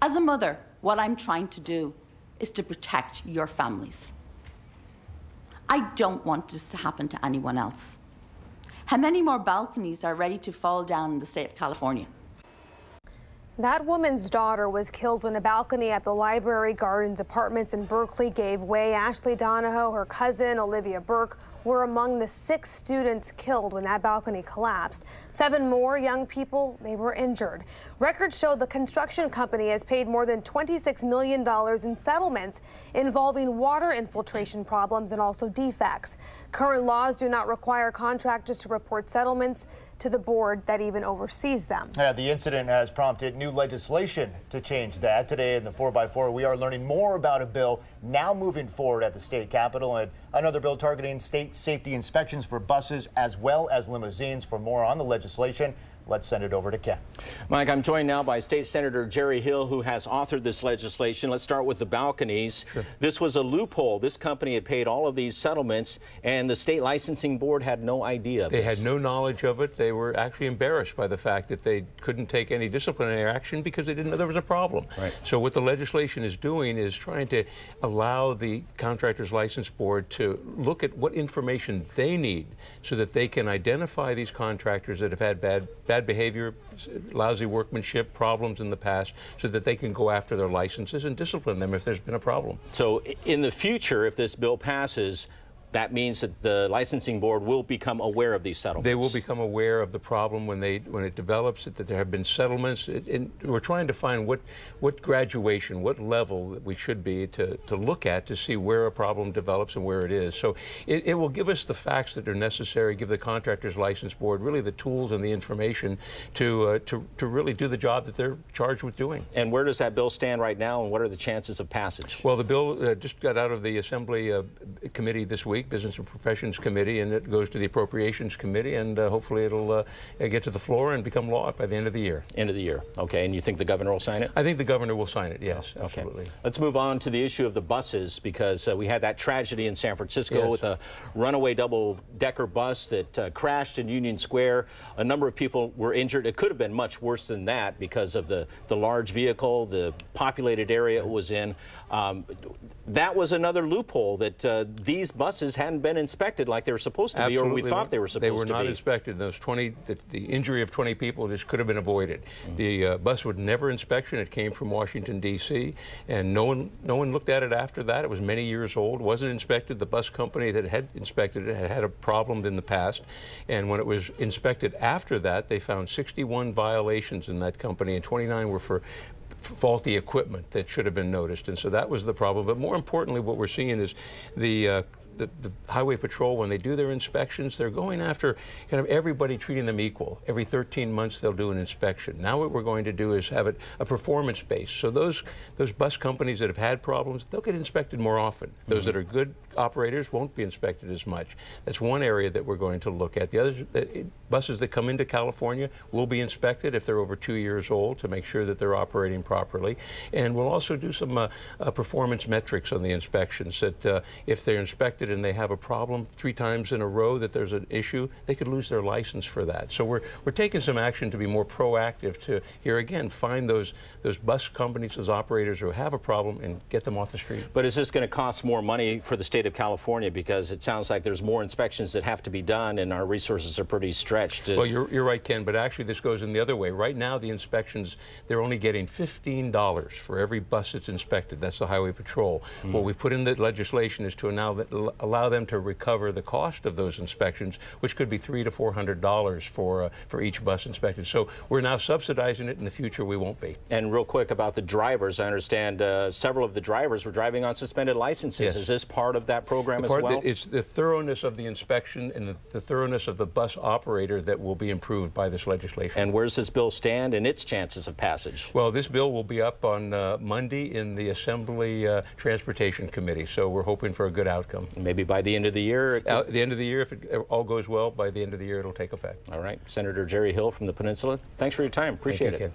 As a mother, what I'm trying to do is to protect your families. I don't want this to happen to anyone else. How many more balconies are ready to fall down in the state of California? That woman's daughter was killed when a balcony at the Library Gardens Apartments in Berkeley gave way. Ashley Donahoe, her cousin Olivia Burke, were among the 6 students killed when that balcony collapsed. 7 more young people, they were injured. Records show the construction company has paid more than $26 million in settlements involving water infiltration problems and also defects. Current laws do not require contractors to report settlements to the board that even oversees them. Yeah, the incident has prompted new legislation to change that. Today in the 4x4, we are learning more about a bill now moving forward at the state capitol and another bill targeting state safety inspections for buses as well as limousines. For more on the legislation, let's send it over to Ken. Mike, I'm joined now by State Senator Jerry Hill, who has authored this legislation. Let's start with the balconies. Sure. This was a loophole. This company had paid all of these settlements, and the state licensing board had no idea of this. They had no knowledge of it. They were actually embarrassed by the fact that they couldn't take any disciplinary action because they didn't know there was a problem. Right. So what the legislation is doing is trying to allow the contractors license board to look at what information they need so that they can identify these contractors that have had bad behavior, lousy workmanship, problems in the past, so that they can go after their licenses and discipline them if there's been a problem. So in the future, if this bill passes, that means that the licensing board will become aware of these settlements. They will become aware of the problem when it develops, that there have been settlements. And we're trying to find what graduation, what level that we should be to look at to see where a problem develops and where it is. So it will give us the facts that are necessary, give the contractors license board really the tools and the information to really do the job that they're charged with doing. And where does that bill stand right now, and what are the chances of passage? Well, the bill just got out of the Assembly committee this week, Business and Professions Committee, and it goes to the Appropriations Committee, and hopefully it'll get to the floor and become law by the end of the year. End of the year. Okay, and you think the governor will sign it? I think the governor will sign it, yes, okay. Absolutely. Let's move on to the issue of the buses, because we had that tragedy in San Francisco. Yes. With a runaway double-decker bus that crashed in Union Square. A number of people were injured. It could have been much worse than that because of the large vehicle, the populated area it was in. That was another loophole, that these buses hadn't been inspected like they were supposed to be, or we thought they were supposed to be. They were not inspected. Those the injury of 20 people just could have been avoided. Mm-hmm. The bus would never inspection. It came from Washington, D.C., and no one looked at it after that. It was many years old, wasn't inspected. The bus company that had inspected it had a problem in the past, and when it was inspected after that, they found 61 violations in that company, and 29 were for faulty equipment that should have been noticed. And so that was the problem. But more importantly, what we're seeing is the Highway Patrol, when they do their inspections, they're going after kind of everybody, treating them equal. Every 13 months they'll do an inspection. Now what we're going to do is have it a performance base. So those bus companies that have had problems, they'll get inspected more often. Those that are good operators won't be inspected as much. That's one area that we're going to look at. The other, buses that come into California will be inspected if they're over 2 years old to make sure that they're operating properly. And we'll also do some performance metrics on the inspections, that if they're inspected and they have a problem 3 times in a row, that there's an issue, they could lose their license for that. So we're taking some action to be more proactive, to here again find those bus companies, those operators who have a problem, and get them off the street. But is this going to cost more money for the state of California, because it sounds like there's more inspections that have to be done and our resources are pretty stretched? Well, you're right, Ken, but actually this goes in the other way. Right now the inspections, they're only getting $15 for every bus that's inspected. That's the Highway Patrol. What we put in the legislation is to allow them to recover the cost of those inspections, which could be $300 to $400 for each bus inspected. So we're now subsidizing it. In the future, we won't be. And real quick about the drivers, I understand several of the drivers were driving on suspended licenses. Yes. Is this part of that program as well? It's the thoroughness of the inspection and the thoroughness of the bus operator that will be improved by this legislation. And where's this bill stand and its chances of passage? Well, this bill will be up on Monday in the Assembly Transportation Committee, so we're hoping for a good outcome. Maybe by the end of the year? At the end of the year, if it all goes well, by the end of the year it'll take effect. All right. Senator Jerry Hill from the Peninsula, thanks for your time. Appreciate it.